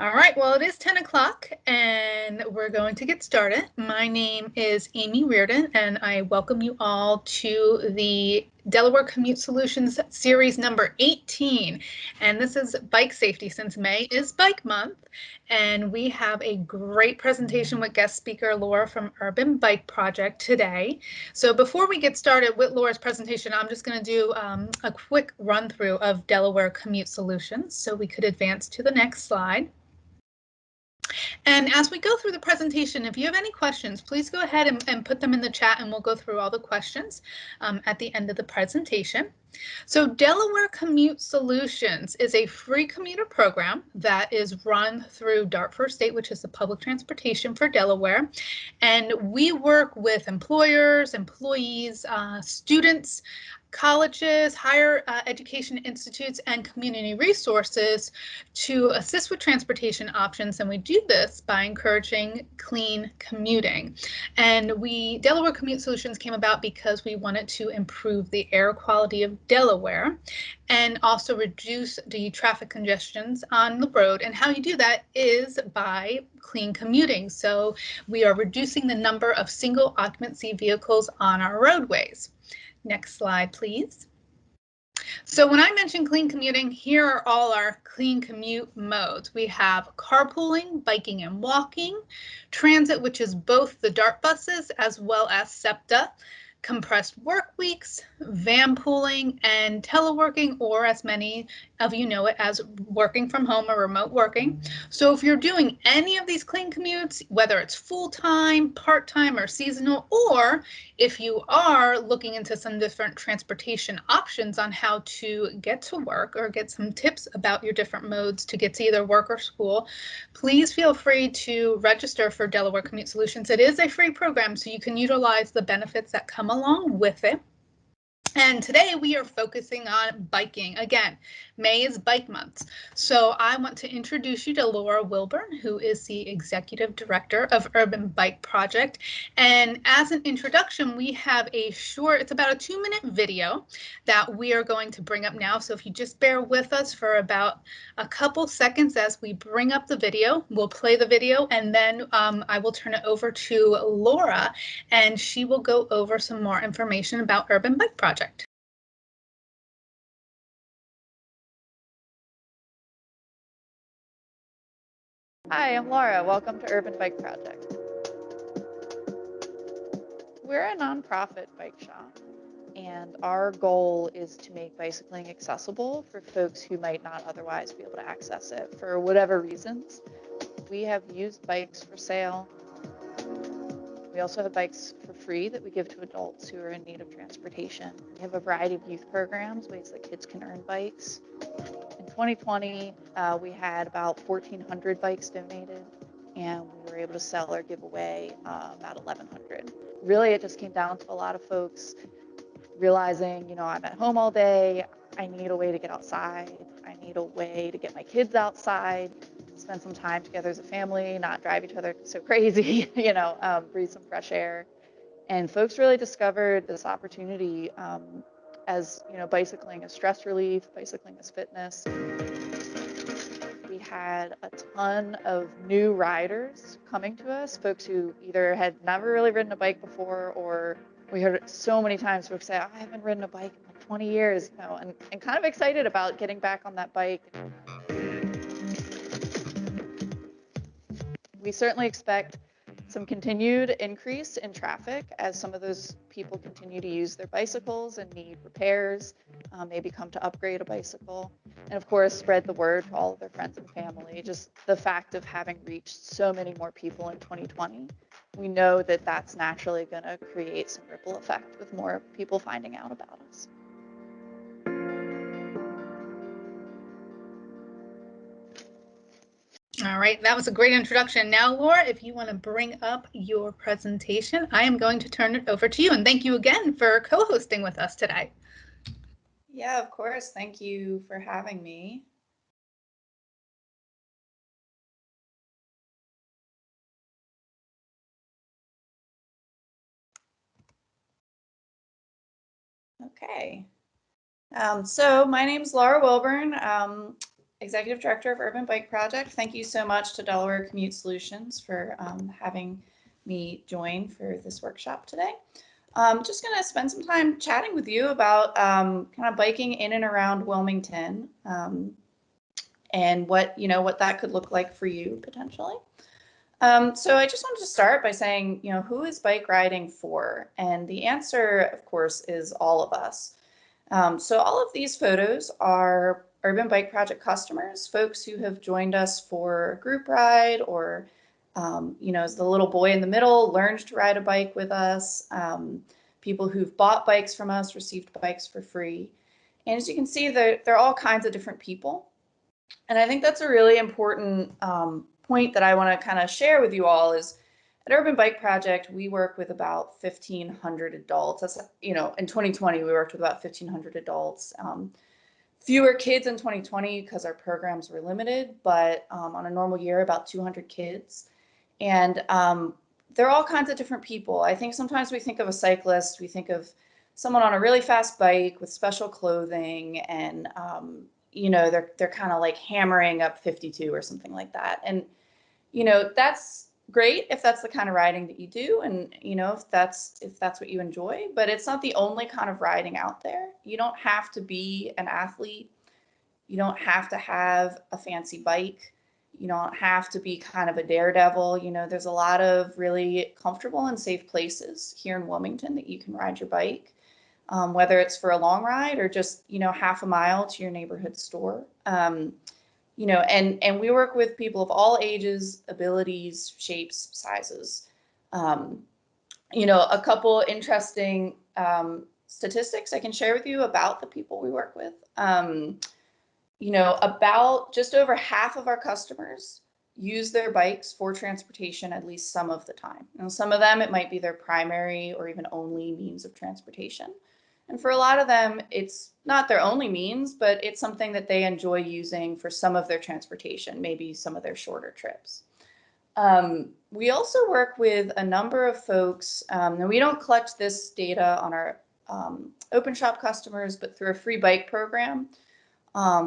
All right, well, it is 10 o'clock and we're going to get started. My name is Amy Reardon and I welcome you all to the Delaware Commute Solutions series number 18. And this is bike safety since May is Bike Month. And we have a great presentation with guest speaker Laura from Urban Bike Project today. So before we get started with Laura's presentation, I'm just going to do a quick run through of Delaware Commute Solutions. So we could advance to the next slide. And as we go through the presentation, if you have any questions, please go ahead and put them in the chat and we'll go through all the questions at the end of the presentation. So Delaware Commute Solutions is a free commuter program that is run through Dartford State, which is the public transportation for Delaware. And we work with employers, employees, students, colleges, higher education institutes, and community resources to assist with transportation options. And we do this by encouraging clean commuting. And Delaware Commute Solutions came about because we wanted to improve the air quality of Delaware and also reduce the traffic congestions on the road. And how you do that is by clean commuting. So we are reducing the number of single occupancy vehicles on our roadways. Next slide, please. So when I mention clean commuting, here are all our clean commute modes. We have carpooling, biking and walking, transit, which is both the DART buses as well as SEPTA, compressed work weeks, van pooling, and teleworking, or as many of you know it as working from home or remote working. So if you're doing any of these clean commutes, whether it's full-time, part-time, or seasonal, or if you are looking into some different transportation options on how to get to work or get some tips about your different modes to get to either work or school, please feel free to register for Delaware Commute Solutions. It is a free program, so you can utilize the benefits that come along with it. And today we are focusing on biking. Again, May is Bike Month. So I want to introduce you to Laura Wilburn, who is the Executive Director of Urban Bike Project. And as an introduction, we have a short, it's about a 2-minute video that we are going to bring up now. So if you just bear with us for about a couple seconds as we bring up the video, we'll play the video and then I will turn it over to Laura and she will go over some more information about Urban Bike Project. Hi, I'm Laura. Welcome to Urban Bike Project. We're a nonprofit bike shop, and our goal is to make bicycling accessible for folks who might not otherwise be able to access it for whatever reasons. We have used bikes for sale. We also have bikes for free that we give to adults who are in need of transportation. We have a variety of youth programs, ways that kids can earn bikes. In 2020, we had about 1,400 bikes donated, and we were able to sell or give away about 1,100. Really, it just came down to a lot of folks realizing, I'm at home all day, I need a way to get outside, I need a way to get my kids outside, spend some time together as a family, not drive each other so crazy, breathe some fresh air. And folks really discovered this opportunity as bicycling as stress relief, bicycling as fitness. We had a ton of new riders coming to us, folks who either had never really ridden a bike before, or we heard it so many times folks say, I haven't ridden a bike in like 20 years, and kind of excited about getting back on that bike. We certainly expect some continued increase in traffic as some of those people continue to use their bicycles and need repairs, maybe come to upgrade a bicycle, and of course spread the word to all of their friends and family. Just the fact of having reached so many more people in 2020, we know that that's naturally going to create some ripple effect with more people finding out about us. All right, that was a great introduction. Now, Laura, if you want to bring up your presentation, I am going to turn it over to you. And thank you again for co-hosting with us today. Yeah, of course. Thank you for having me. Okay. So my name's Laura Wilburn. Executive Director of Urban Bike Project. Thank you so much to Delaware Commute Solutions for having me join for this workshop today. Just going to spend some time chatting with you about kind of biking in and around Wilmington and what that could look like for you potentially. So I just wanted to start by saying, who is bike riding for? And the answer, of course, is all of us. So all of these photos are Urban Bike Project customers, folks who have joined us for a group ride or, as the little boy in the middle, learned to ride a bike with us, people who've bought bikes from us, received bikes for free. And as you can see, there are all kinds of different people. And I think that's a really important point that I want to kind of share with you all is at Urban Bike Project, we work with about 1,500 adults. That's, in 2020, we worked with about 1,500 adults. Fewer kids in 2020 because our programs were limited, but on a normal year, about 200 kids. And they're all kinds of different people. I think sometimes we think of a cyclist, we think of someone on a really fast bike with special clothing and, they're kind of like hammering up 52 or something like that. And, that's great if that's the kind of riding that you do and if that's what you enjoy, but it's not the only kind of riding out there. You don't have to be an athlete. You don't have to have a fancy bike. You don't have to be kind of a daredevil. There's a lot of really comfortable and safe places here in Wilmington that you can ride your bike, whether it's for a long ride or just half a mile to your neighborhood store. And we work with people of all ages, abilities, shapes, sizes. A couple interesting statistics I can share with you about the people we work with. About just over half of our customers use their bikes for transportation at least some of the time. And some of them, it might be their primary or even only means of transportation. And for a lot of them, it's not their only means, but it's something that they enjoy using for some of their transportation, maybe some of their shorter trips. We also work with a number of folks, and we don't collect this data on our open shop customers, but through a free bike program,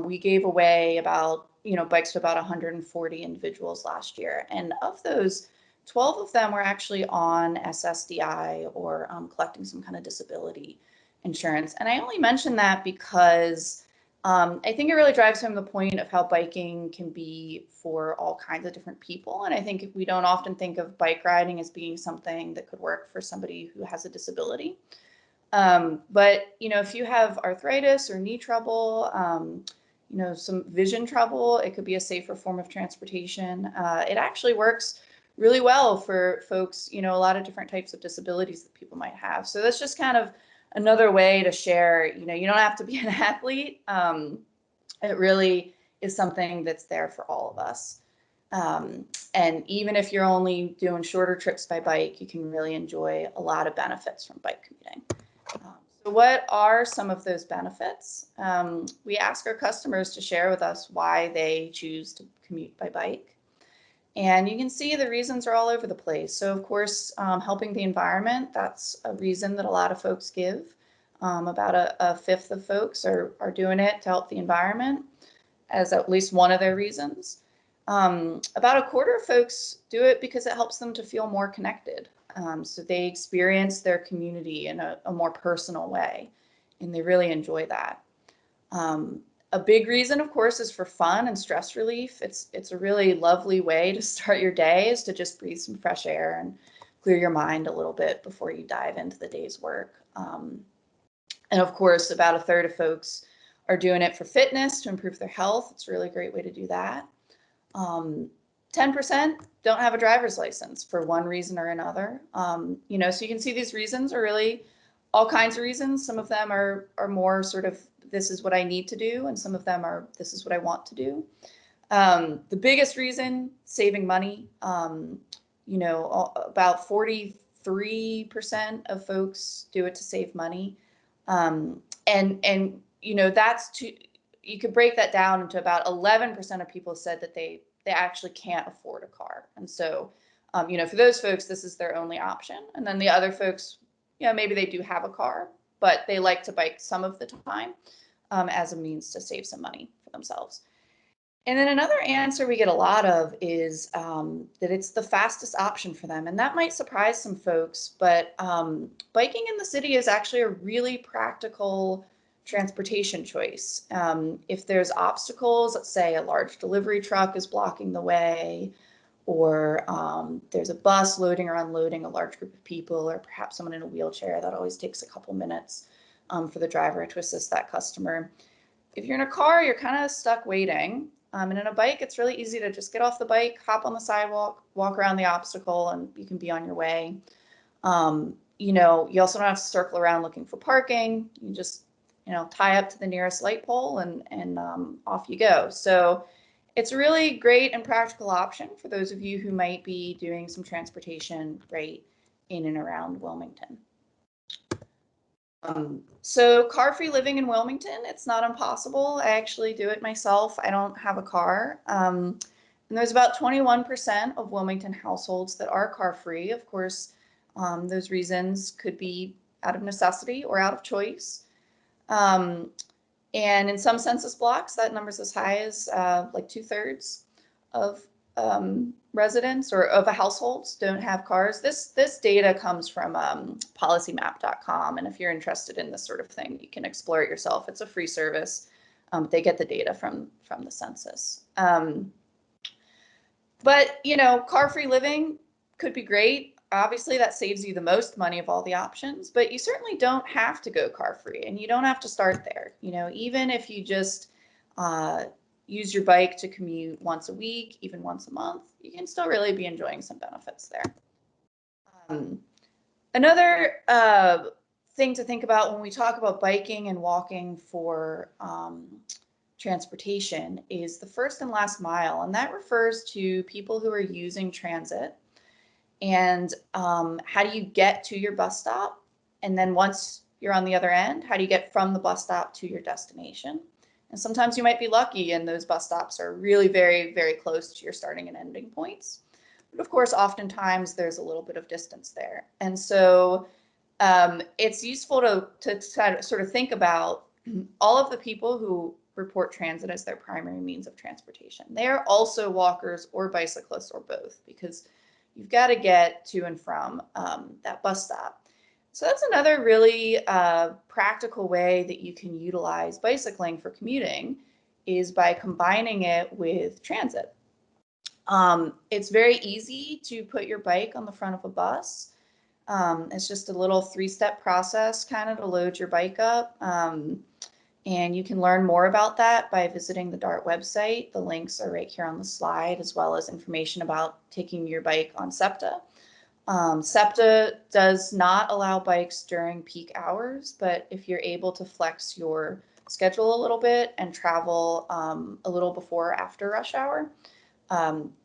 we gave away about, bikes to about 140 individuals last year. And of those, 12 of them were actually on SSDI or collecting some kind of disability insurance. And I only mention that because I think it really drives home the point of how biking can be for all kinds of different people. And I think we don't often think of bike riding as being something that could work for somebody who has a disability. But, if you have arthritis or knee trouble, some vision trouble, it could be a safer form of transportation. It actually works really well for folks, a lot of different types of disabilities that people might have. So that's just kind of another way to share, you don't have to be an athlete. It really is something that's there for all of us. And even if you're only doing shorter trips by bike, you can really enjoy a lot of benefits from bike commuting. So what are some of those benefits? We ask our customers to share with us why they choose to commute by bike. And you can see the reasons are all over the place. So of course, helping the environment, that's a reason that a lot of folks give. About a fifth of folks are doing it to help the environment as at least one of their reasons. About a quarter of folks do it because it helps them to feel more connected. So they experience their community in a more personal way, and they really enjoy that. A big reason, of course, is for fun and stress relief. It's a really lovely way to start your day, is to just breathe some fresh air and clear your mind a little bit before you dive into the day's work. And of course, about a third of folks are doing it for fitness, to improve their health. It's a really great way to do that. 10% don't have a driver's license for one reason or another. So you can see these reasons are really all kinds of reasons. Some of them are more sort of, this is what I need to do, and some of them are, this is what I want to do. The biggest reason, saving money. About 43% of folks do it to save money. That's you could break that down into about 11% of people said that they actually can't afford a car. And so, for those folks, this is their only option. And then the other folks, maybe they do have a car, but they like to bike some of the time as a means to save some money for themselves. And then another answer we get a lot of is that it's the fastest option for them. And that might surprise some folks, but biking in the city is actually a really practical transportation choice. If there's obstacles, let's say a large delivery truck is blocking the way, or there's a bus loading or unloading a large group of people, or perhaps someone in a wheelchair, that always takes a couple minutes for the driver to assist that customer. If you're in a car, you're kind of stuck waiting. And in a bike, it's really easy to just get off the bike, hop on the sidewalk, walk around the obstacle, and you can be on your way. You also don't have to circle around looking for parking. You just, tie up to the nearest light pole and off you go. So it's a really great and practical option for those of you who might be doing some transportation right in and around Wilmington. So car-free living in Wilmington, it's not impossible. I actually do it myself. I don't have a car. And there's about 21% of Wilmington households that are car-free. Of course, those reasons could be out of necessity or out of choice. And in some census blocks, that number's as high as like 2/3 of residents or of households don't have cars. This data comes from policymap.com, and if you're interested in this sort of thing, you can explore it yourself. It's a free service. They get the data from the census. But car-free living could be great. Obviously, that saves you the most money of all the options, but you certainly don't have to go car-free, and you don't have to start there. Even if you just use your bike to commute once a week, even once a month, you can still really be enjoying some benefits there. Another thing to think about when we talk about biking and walking for transportation is the first and last mile, and that refers to people who are using transit. And how do you get to your bus stop? And then once you're on the other end, how do you get from the bus stop to your destination? And sometimes you might be lucky and those bus stops are really very, very close to your starting and ending points. But of course, oftentimes there's a little bit of distance there. And so it's useful to sort of think about all of the people who report transit as their primary means of transportation. They are also walkers or bicyclists or both, because you've got to get to and from that bus stop. So that's another really practical way that you can utilize bicycling for commuting, is by combining it with transit. It's very easy to put your bike on the front of a bus. It's just a little 3-step process kind of to load your bike up. And you can learn more about that by visiting the DART website. The links are right here on the slide, as well as information about taking your bike on SEPTA. SEPTA does not allow bikes during peak hours, but if you're able to flex your schedule a little bit and travel a little before or after rush hour,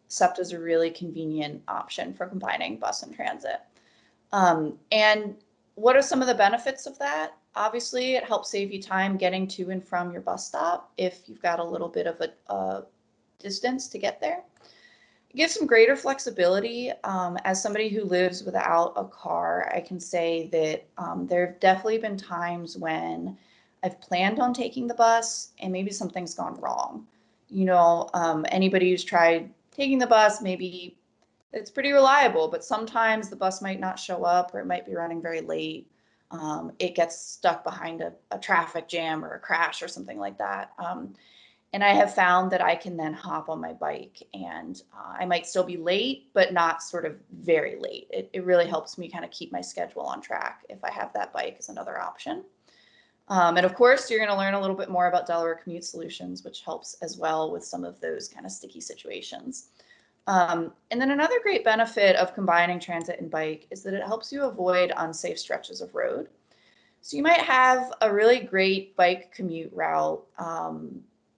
SEPTA is a really convenient option for combining bus and transit. And what are some of the benefits of that? Obviously, it helps save you time getting to and from your bus stop if you've got a little bit of a distance to get there. It gives some greater flexibility. As somebody who lives without a car, I can say that there have definitely been times when I've planned on taking the bus and maybe something's gone wrong. Anybody who's tried taking the bus, maybe it's pretty reliable, but sometimes the bus might not show up, or it might be running very late. It gets stuck behind a traffic jam or a crash or something like that. And I have found that I can then hop on my bike, and I might still be late, but not sort of very late. It really helps me kind of keep my schedule on track if I have that bike as another option. And of course, you're going to learn a little bit more about Delaware Commute Solutions, which helps as well with some of those kind of sticky situations. And then another great benefit of combining transit and bike is that it helps you avoid unsafe stretches of road. So you might have a really great bike commute route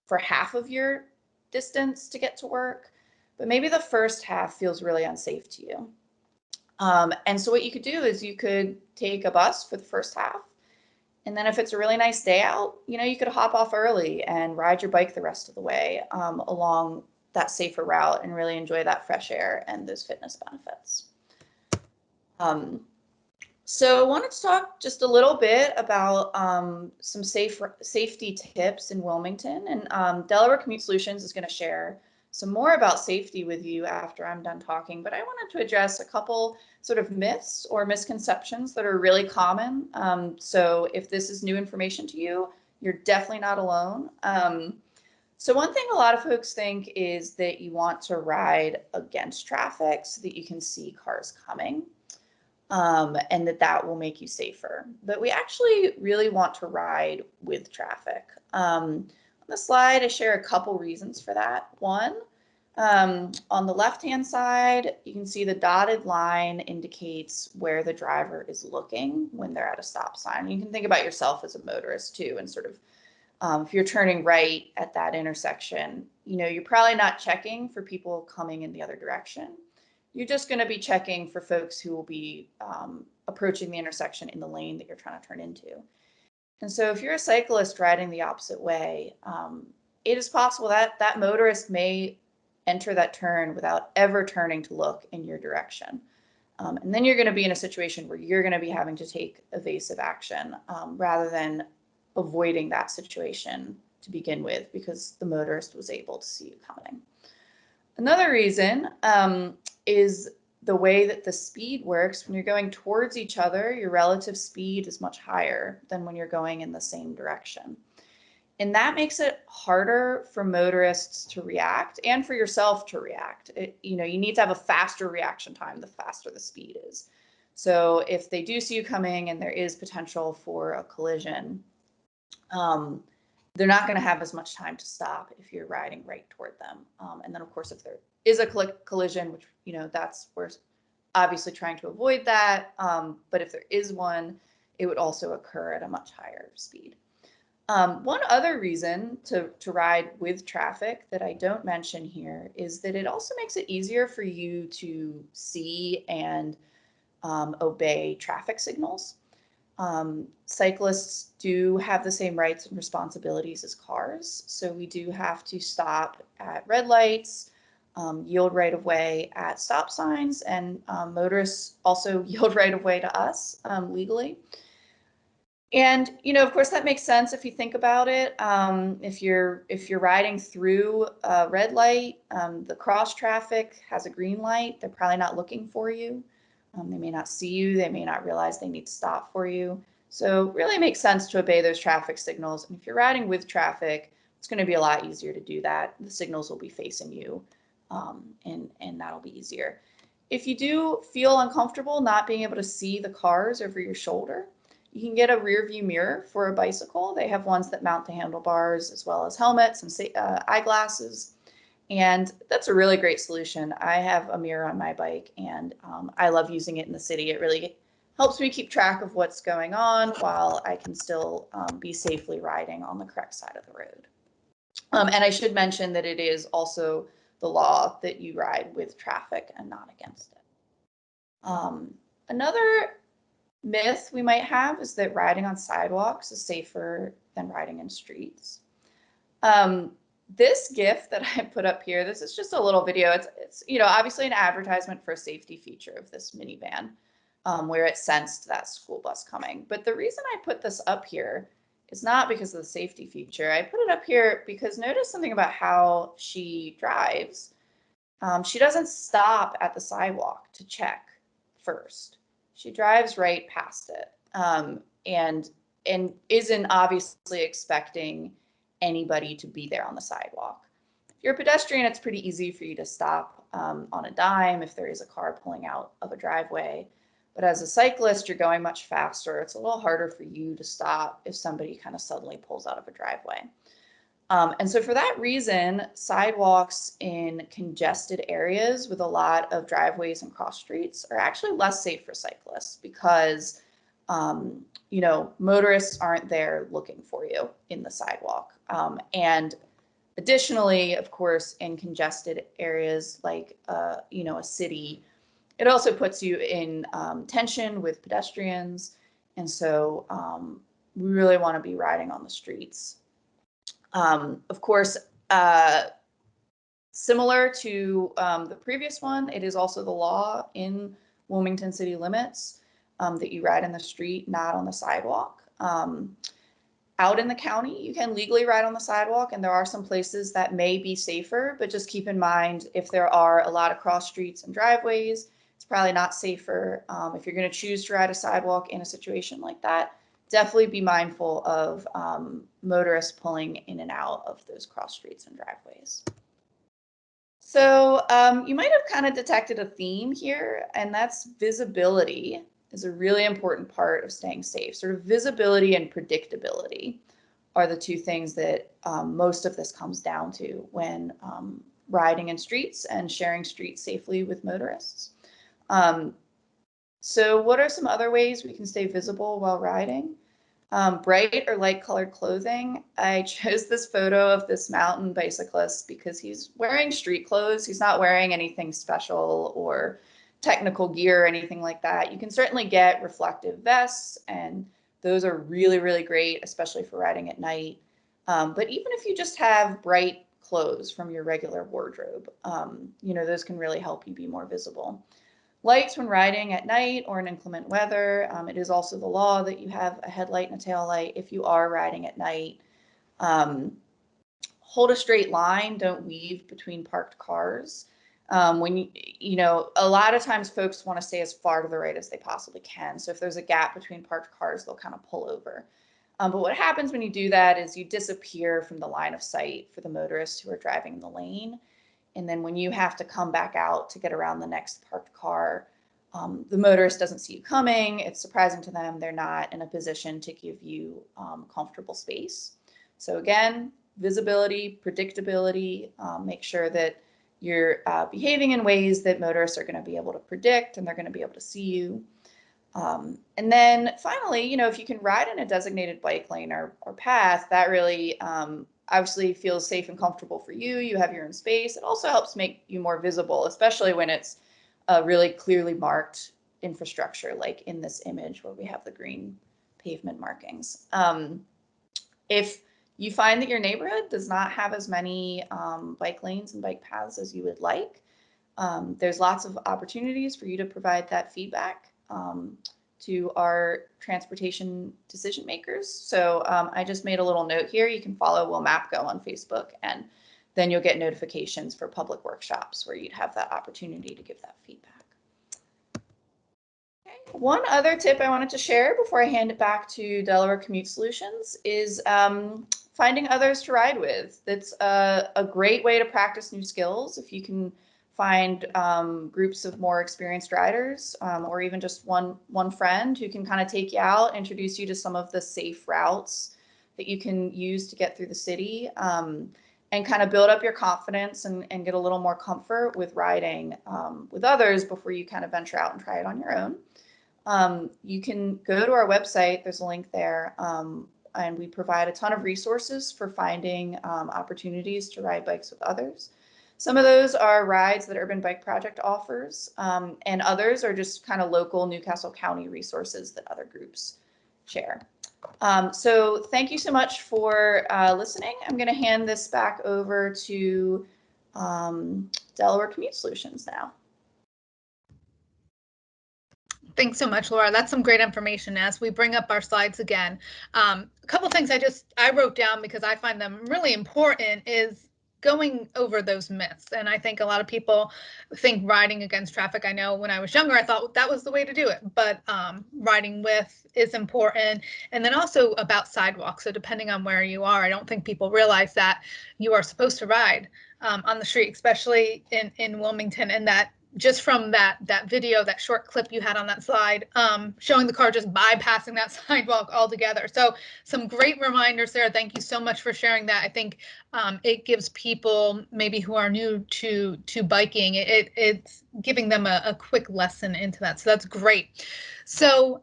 for half of your distance to get to work, but maybe the first half feels really unsafe to you. And so what you could do is you could take a bus for the first half. And then if it's a really nice day out, you could hop off early and ride your bike the rest of the way along that safer route and really enjoy that fresh air and those fitness benefits. So I wanted to talk just a little bit about some safety tips in Wilmington, and Delaware Commute Solutions is going to share some more about safety with you after I'm done talking, but I wanted to address a couple sort of myths or misconceptions that are really common. So if this is new information to you, you're definitely not alone. So one thing a lot of folks think is that you want to ride against traffic so that you can see cars coming. And that will make you safer. But we actually really want to ride with traffic. On the slide, I share a couple reasons for that. One, on the left-hand side, you can see the dotted line indicates where the driver is looking when they're at a stop sign. You can think about yourself as a motorist too, and sort of if you're turning right at that intersection, you're probably not checking for people coming in the other direction. You're just going to be checking for folks who will be approaching the intersection in the lane that you're trying to turn into. And so if you're a cyclist riding the opposite way, it is possible that that motorist may enter that turn without ever turning to look in your direction. And then you're going to be in a situation where you're going to be having to take evasive action rather than avoiding that situation to begin with because the motorist was able to see you coming. Another reason is the way that the speed works. When you're going towards each other, your relative speed is much higher than when you're going in the same direction. And that makes it harder for motorists to react and for yourself to react. You need to have a faster reaction time the faster the speed is. So if they do see you coming and there is potential for a collision, they're not going to have as much time to stop if you're riding right toward them. And then, of course, if there is a collision, which, that's where obviously trying to avoid that. But if there is one, it would also occur at a much higher speed. One other reason to ride with traffic that I don't mention here is that it also makes it easier for you to see and obey traffic signals. Cyclists do have the same rights and responsibilities as cars. So we do have to stop at red lights, yield right of way at stop signs, and motorists also yield right of way to us legally. And, of course, that makes sense if you think about it. If you're riding through a red light, the cross traffic has a green light. They're probably not looking for you. They may not see you. They may not realize they need to stop for you. So it really makes sense to obey those traffic signals. And if you're riding with traffic, it's going to be a lot easier to do that. The signals will be facing you, and that'll be easier. If you do feel uncomfortable not being able to see the cars over your shoulder, you can get a rear view mirror for a bicycle. They have ones that mount to handlebars as well as helmets and eyeglasses. And that's a really great solution. I have a mirror on my bike, and I love using it in the city. It really helps me keep track of what's going on while I can still be safely riding on the correct side of the road. And I should mention that it is also the law that you ride with traffic and not against it. Another myth we might have is that riding on sidewalks is safer than riding in streets. This GIF that I put up here, this is just a little video. It's obviously an advertisement for a safety feature of this minivan where it sensed that school bus coming. But the reason I put this up here is not because of the safety feature. I put it up here because notice something about how she drives. She doesn't stop at the sidewalk to check first. She drives right past it and isn't obviously expecting anybody to be there on the sidewalk. If you're a pedestrian, it's pretty easy for you to stop on a dime if there is a car pulling out of a driveway. But as a cyclist, you're going much faster. It's a little harder for you to stop if somebody kind of suddenly pulls out of a driveway. And so for that reason, sidewalks in congested areas with a lot of driveways and cross streets are actually less safe for cyclists because, motorists aren't there looking for you in the sidewalk. And additionally, of course, in congested areas like, a city, it also puts you in tension with pedestrians. And so we really want to be riding on the streets. Of course, similar to the previous one, it is also the law in Wilmington city limits that you ride in the street, not on the sidewalk. Out in the county, you can legally ride on the sidewalk, and there are some places that may be safer, but just keep in mind if there are a lot of cross streets and driveways, it's probably not safer. If you're going to choose to ride a sidewalk in a situation like that, definitely be mindful of motorists pulling in and out of those cross streets and driveways. So you might have kind of detected a theme here, and that's visibility is a really important part of staying safe. Sort of visibility and predictability are the two things that most of this comes down to when riding in streets and sharing streets safely with motorists. So what are some other ways we can stay visible while riding? Bright or light colored clothing. I chose this photo of this mountain bicyclist because he's wearing street clothes. He's not wearing anything special or technical gear or anything like that. You can certainly get reflective vests, and those are really, really great, especially for riding at night. But even if you just have bright clothes from your regular wardrobe, those can really help you be more visible. Lights when riding at night or in inclement weather. It is also the law that you have a headlight and a tail light if you are riding at night. Hold a straight line. Don't weave between parked cars. A lot of times folks want to stay as far to the right as they possibly can. So if there's a gap between parked cars, they'll kind of pull over. But what happens when you do that is you disappear from the line of sight for the motorists who are driving in the lane. And then when you have to come back out to get around the next parked car, the motorist doesn't see you coming. It's surprising to them. They're not in a position to give you comfortable space. So again, visibility, predictability, make sure that you're behaving in ways that motorists are going to be able to predict and they're going to be able to see you. And then finally, if you can ride in a designated bike lane or path, that really obviously feels safe and comfortable for you. You have your own space. It also helps make you more visible, especially when it's a really clearly marked infrastructure, like in this image where we have the green pavement markings. If you find that your neighborhood does not have as many bike lanes and bike paths as you would like, there's lots of opportunities for you to provide that feedback to our transportation decision makers. So I just made a little note here. You can follow Will Mapgo on Facebook, and then you'll get notifications for public workshops where you'd have that opportunity to give that feedback. Okay. One other tip I wanted to share before I hand it back to Delaware Commute Solutions is finding others to ride with. That's a great way to practice new skills. If you can find groups of more experienced riders or even just one friend who can kind of take you out, introduce you to some of the safe routes that you can use to get through the city, and kind of build up your confidence and get a little more comfort with riding with others before you kind of venture out and try it on your own. You can go to our website. There's a link there. And we provide a ton of resources for finding opportunities to ride bikes with others. Some of those are rides that Urban Bike Project offers, and others are just kind of local Newcastle County resources that other groups share. So thank you so much for listening. I'm going to hand this back over to Delaware Commute Solutions now. Thanks so much, Laura. That's some great information. As we bring up our slides again, a couple things I wrote down because I find them really important is going over those myths. And I think a lot of people think riding against traffic. I know when I was younger, I thought that was the way to do it, but riding with is important. And then also about sidewalks. So depending on where you are, I don't think people realize that you are supposed to ride on the street, especially in Wilmington, and that just from that video, that short clip you had on that slide, showing the car just bypassing that sidewalk altogether. So some great reminders there. Thank you so much for sharing that. I think it gives people maybe who are new to biking, it's giving them a quick lesson into that. So that's great. So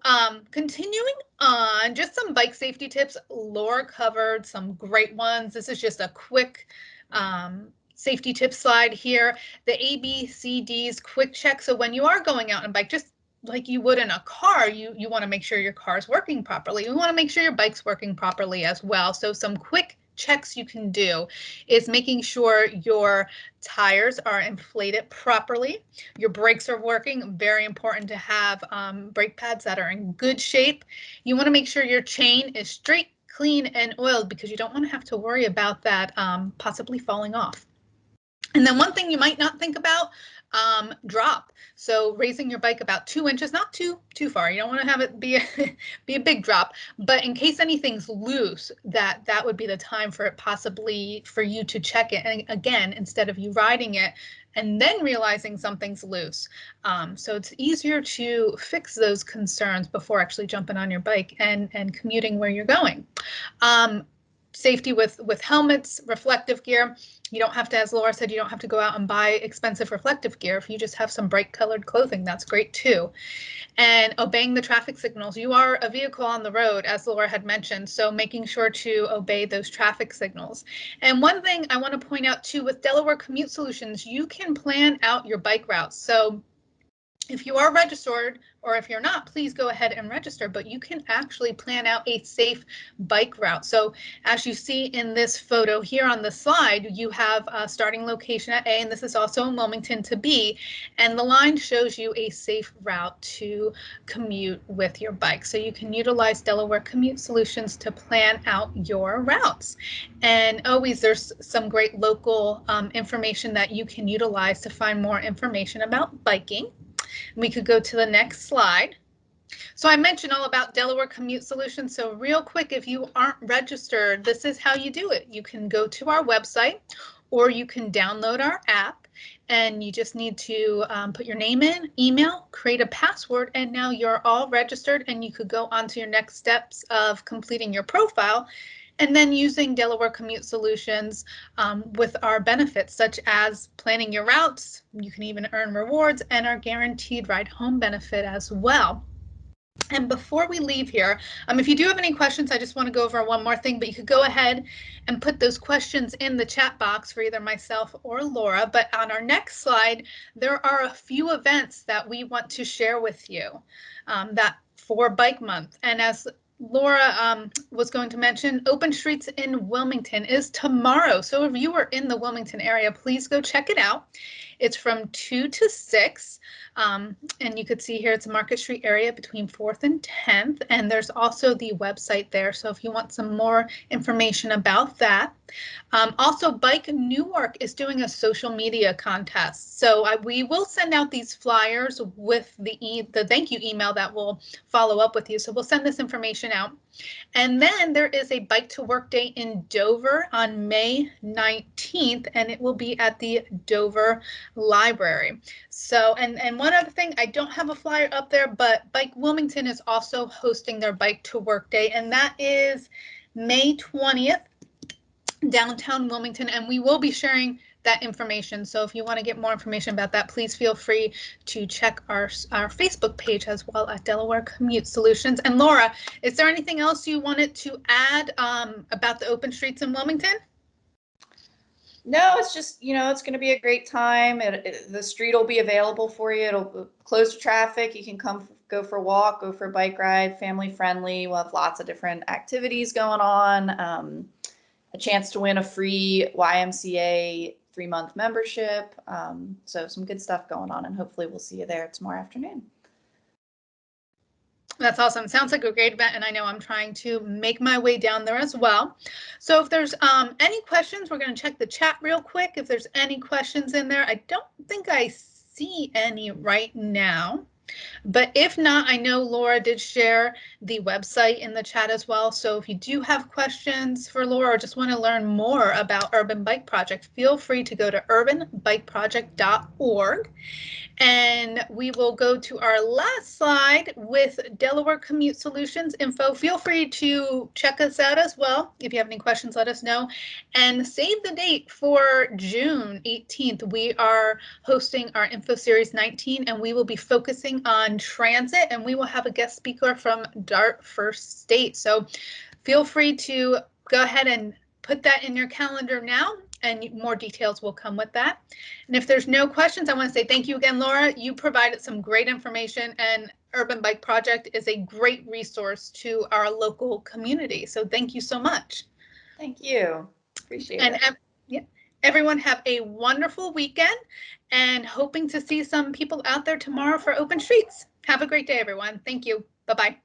continuing on, just some bike safety tips. Laura covered some great ones. This is just a quick safety tip slide here. The ABCDs quick check. So when you are going out on a bike, just like you would in a car, you want to make sure your car is working properly. You want to make sure your bike's working properly as well. So some quick checks you can do is making sure your tires are inflated properly, your brakes are working. Very important to have brake pads that are in good shape. You want to make sure your chain is straight, clean, and oiled because you don't want to have to worry about that possibly falling off. And then one thing you might not think about, drop. So raising your bike about 2 inches, not too far. You don't want to have it be a big drop, but in case anything's loose, that would be the time for it possibly for you to check it. And again, instead of you riding it and then realizing something's loose. So it's easier to fix those concerns before actually jumping on your bike and commuting where you're going. Safety with helmets, reflective gear. You don't have to, as Laura said, you don't have to go out and buy expensive reflective gear. If you just have some bright colored clothing, that's great too. And obeying the traffic signals. You are a vehicle on the road, as Laura had mentioned, so making sure to obey those traffic signals. And one thing I want to point out too, with Delaware Commute Solutions, you can plan out your bike routes. So if you are registered, or if you're not, please go ahead and register, but you can actually plan out a safe bike route. So as you see in this photo here on the slide, you have a starting location at A, and this is also in Wilmington, to B, and the line shows you a safe route to commute with your bike. So you can utilize Delaware Commute Solutions to plan out your routes. And always there's some great local information that you can utilize to find more information about biking. We could go to the next slide. So I mentioned all about Delaware Commute Solutions. So real quick, if you aren't registered, this is how you do it. You can go to our website, or you can download our app, and you just need to put your name in, email, create a password, and now you're all registered, and you could go on to your next steps of completing your profile. And then using Delaware Commute Solutions with our benefits, such as planning your routes. You can even earn rewards and our guaranteed ride home benefit as well. And before we leave here, if you do have any questions, I just want to go over one more thing, but you could go ahead and put those questions in the chat box for either myself or Laura. But on our next slide, there are a few events that we want to share with you that for Bike Month. And as Laura was going to mention, Open Streets in Wilmington is tomorrow. So if you are in the Wilmington area, please go check it out. It's from 2 to 6. And you could see here it's Market Street area between 4th and 10th. And there's also the website there. So if you want some more information about that. Also, Bike Newark is doing a social media contest. So we will send out these flyers with the thank you email that will follow up with you. So we'll send this information out. And then there is a Bike to Work Day in Dover on May 19th, and it will be at the Dover Library. So, and one other thing, I don't have a flyer up there, but Bike Wilmington is also hosting their Bike to Work Day, and that is May 20th, downtown Wilmington, and we will be sharing that information. So if you want to get more information about that, please feel free to check our Facebook page as well at Delaware Commute Solutions. And Laura, is there anything else you wanted to add about the Open Streets in Wilmington? No, it's just, it's going to be a great time. The street will be available for you. It'll close to traffic. You can come go for a walk, go for a bike ride, family friendly. We'll have lots of different activities going on. A chance to win a free YMCA 3-month membership. So some good stuff going on, and hopefully we'll see you there tomorrow afternoon. That's awesome. Sounds like a great event, and I know I'm trying to make my way down there as well. So if there's any questions, we're going to check the chat real quick. If there's any questions in there, I don't think I see any right now. But if not, I know Laura did share the website in the chat as well. So if you do have questions for Laura or just want to learn more about Urban Bike Project, feel free to go to urbanbikeproject.org. And we will go to our last slide with Delaware Commute Solutions info. Feel free to check us out as well. If you have any questions, let us know. And save the date for June 18th. We are hosting our Info Series 19, and we will be focusing on transit, and we will have a guest speaker from DART First State. So feel free to go ahead and put that in your calendar now, and more details will come with that. And if there's no questions, I want to say thank you again, Laura. You provided some great information, and Urban Bike Project is a great resource to our local community. So thank you so much. Thank you. Appreciate And it. yeah, everyone have a wonderful weekend, and hoping to see some people out there tomorrow for Open Streets. Have a great day, everyone. Thank you. Bye-bye.